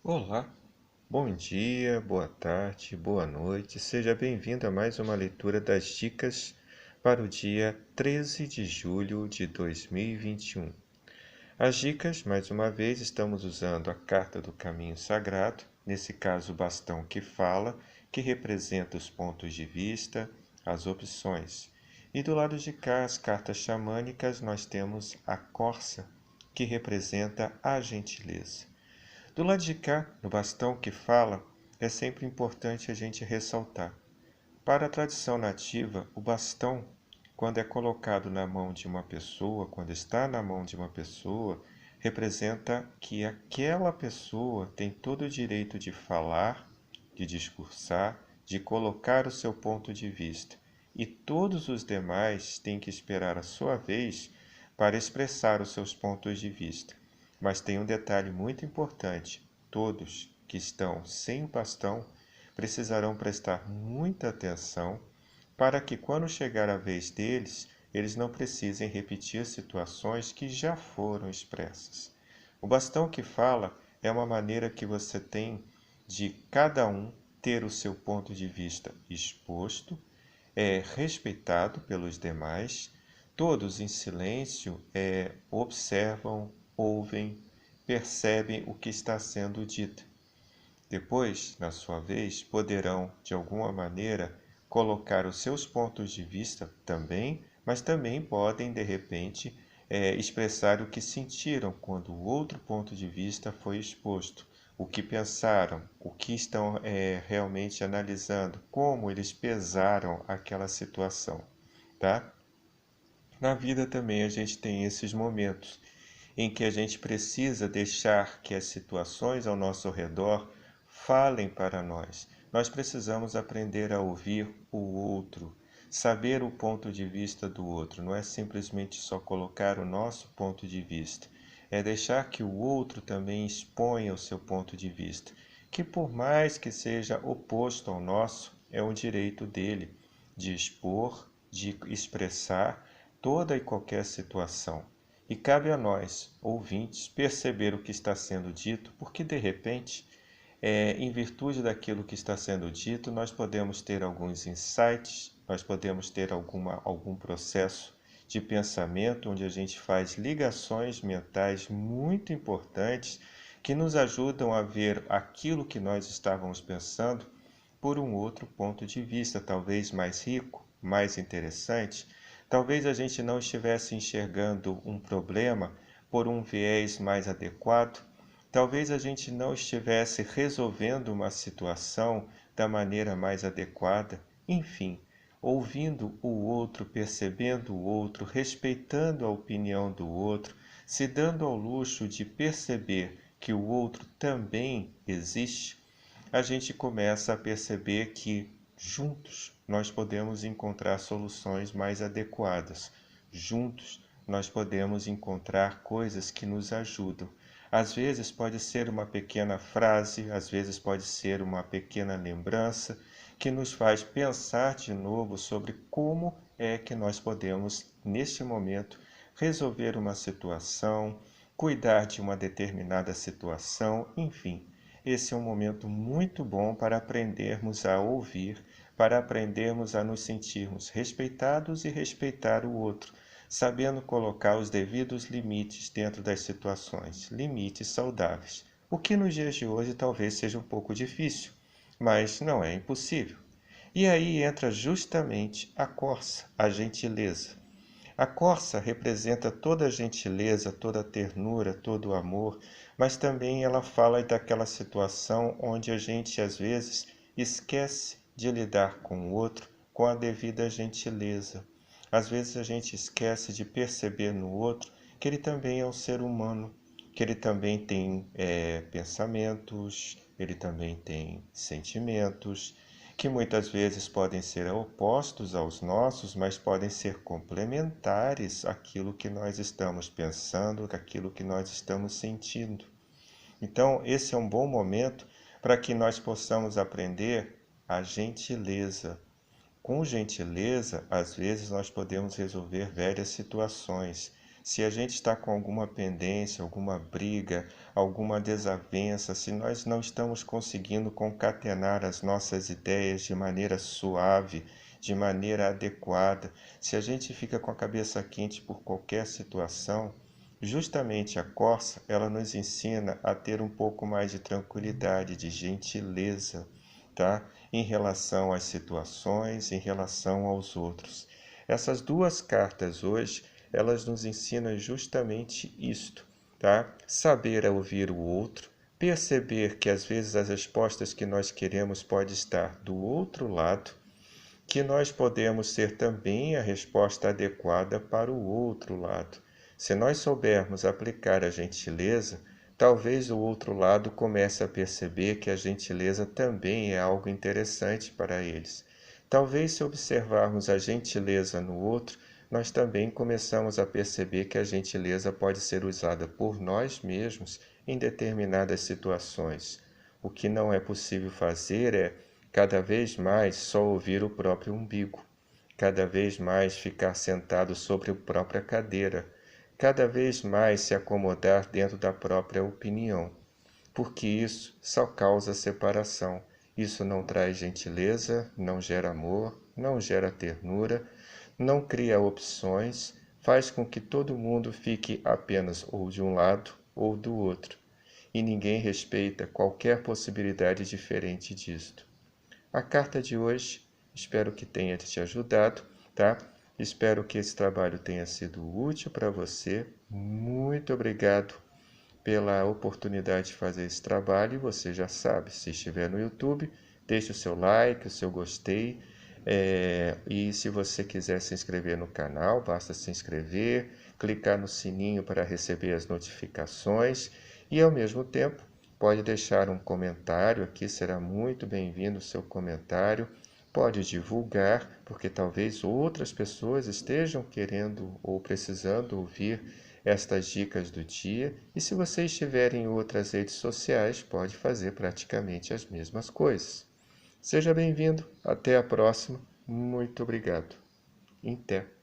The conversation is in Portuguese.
Olá, bom dia, boa tarde, boa noite. Seja bem-vindo a mais uma leitura das dicas para o dia 13 de julho de 2021. As dicas, mais uma vez, estamos usando a carta do caminho sagrado, nesse caso o bastão que fala, que representa os pontos de vista, as opções. E do lado de cá, as cartas xamânicas, nós temos a corça, que representa a gentileza. Do lado de cá, no bastão que fala, é sempre importante a gente ressaltar. Para a tradição nativa, o bastão, quando é colocado na mão de uma pessoa, quando está na mão de uma pessoa, representa que aquela pessoa tem todo o direito de falar, de discursar, de colocar o seu ponto de vista. E todos os demais têm que esperar a sua vez para expressar os seus pontos de vista. Mas tem um detalhe muito importante: todos que estão sem o bastão precisarão prestar muita atenção para que, quando chegar a vez deles, eles não precisem repetir situações que já foram expressas. O bastão que fala é uma maneira que você tem de cada um ter o seu ponto de vista exposto, é respeitado pelos demais, todos em silêncio observam, ouvem, percebem o que está sendo dito. Depois, na sua vez, poderão, de alguma maneira, colocar os seus pontos de vista também, mas também podem, de repente, expressar o que sentiram quando o outro ponto de vista foi exposto, o que pensaram, o que estão realmente analisando, como eles pesaram aquela situação, tá? Na vida também a gente tem esses momentos em que a gente precisa deixar que as situações ao nosso redor falem para nós. Nós precisamos aprender a ouvir o outro, saber o ponto de vista do outro. Não é simplesmente só colocar o nosso ponto de vista, é deixar que o outro também exponha o seu ponto de vista, que por mais que seja oposto ao nosso, é um direito dele de expor, de expressar toda e qualquer situação. E cabe a nós, ouvintes, perceber o que está sendo dito, porque de repente, em virtude daquilo que está sendo dito, nós podemos ter alguns insights, nós podemos ter algum processo de pensamento onde a gente faz ligações mentais muito importantes que nos ajudam a ver aquilo que nós estávamos pensando por um outro ponto de vista, talvez mais rico, mais interessante. Talvez a gente não estivesse enxergando um problema por um viés mais adequado. Talvez a gente não estivesse resolvendo uma situação da maneira mais adequada. Enfim, ouvindo o outro, percebendo o outro, respeitando a opinião do outro, se dando ao luxo de perceber que o outro também existe, a gente começa a perceber que juntos nós podemos encontrar soluções mais adequadas. Juntos nós podemos encontrar coisas que nos ajudam. Às vezes pode ser uma pequena frase, às vezes pode ser uma pequena lembrança que nos faz pensar de novo sobre como é que nós podemos, neste momento, resolver uma situação, cuidar de uma determinada situação, enfim. Esse é um momento muito bom para aprendermos a ouvir, para aprendermos a nos sentirmos respeitados e respeitar o outro, sabendo colocar os devidos limites dentro das situações, limites saudáveis. O que nos dias de hoje talvez seja um pouco difícil, mas não é impossível. E aí entra justamente a corça, a gentileza. A corça representa toda a gentileza, toda a ternura, todo o amor, mas também ela fala daquela situação onde a gente às vezes esquece de lidar com o outro com a devida gentileza. Às vezes a gente esquece de perceber no outro que ele também é um ser humano, que ele também tem pensamentos, ele também tem sentimentos, que muitas vezes podem ser opostos aos nossos, mas podem ser complementares àquilo que nós estamos pensando, àquilo que nós estamos sentindo. Então, esse é um bom momento para que nós possamos aprender a gentileza. Com gentileza, às vezes nós podemos resolver velhas situações. Se a gente está com alguma pendência, alguma briga, alguma desavença, se nós não estamos conseguindo concatenar as nossas ideias de maneira suave, de maneira adequada, se a gente fica com a cabeça quente por qualquer situação, justamente a Corsa, ela nos ensina a ter um pouco mais de tranquilidade, de gentileza, tá? Em relação às situações, em relação aos outros. Essas duas cartas hoje, elas nos ensinam justamente isto, tá? Saber ouvir o outro, perceber que às vezes as respostas que nós queremos pode estar do outro lado, que nós podemos ser também a resposta adequada para o outro lado. Se nós soubermos aplicar a gentileza, talvez o outro lado comece a perceber que a gentileza também é algo interessante para eles. Talvez, se observarmos a gentileza no outro, nós também começamos a perceber que a gentileza pode ser usada por nós mesmos em determinadas situações. O que não é possível fazer é cada vez mais só ouvir o próprio umbigo, cada vez mais ficar sentado sobre a própria cadeira, cada vez mais se acomodar dentro da própria opinião, porque isso só causa separação. Isso não traz gentileza, não gera amor, não gera ternura, não cria opções, faz com que todo mundo fique apenas ou de um lado ou do outro, e ninguém respeita qualquer possibilidade diferente disto. A carta de hoje, espero que tenha te ajudado, tá? Espero que esse trabalho tenha sido útil para você. Muito obrigado pela oportunidade de fazer esse trabalho. E você já sabe, se estiver no YouTube, deixe o seu like, o seu gostei. E se você quiser se inscrever no canal, basta se inscrever, clicar no sininho para receber as notificações e, ao mesmo tempo, pode deixar um comentário aqui, será muito bem-vindo o seu comentário. Pode divulgar, porque talvez outras pessoas estejam querendo ou precisando ouvir estas dicas do dia. E se você estiver em outras redes sociais, pode fazer praticamente as mesmas coisas. Seja bem-vindo, até a próxima. Muito obrigado. Até.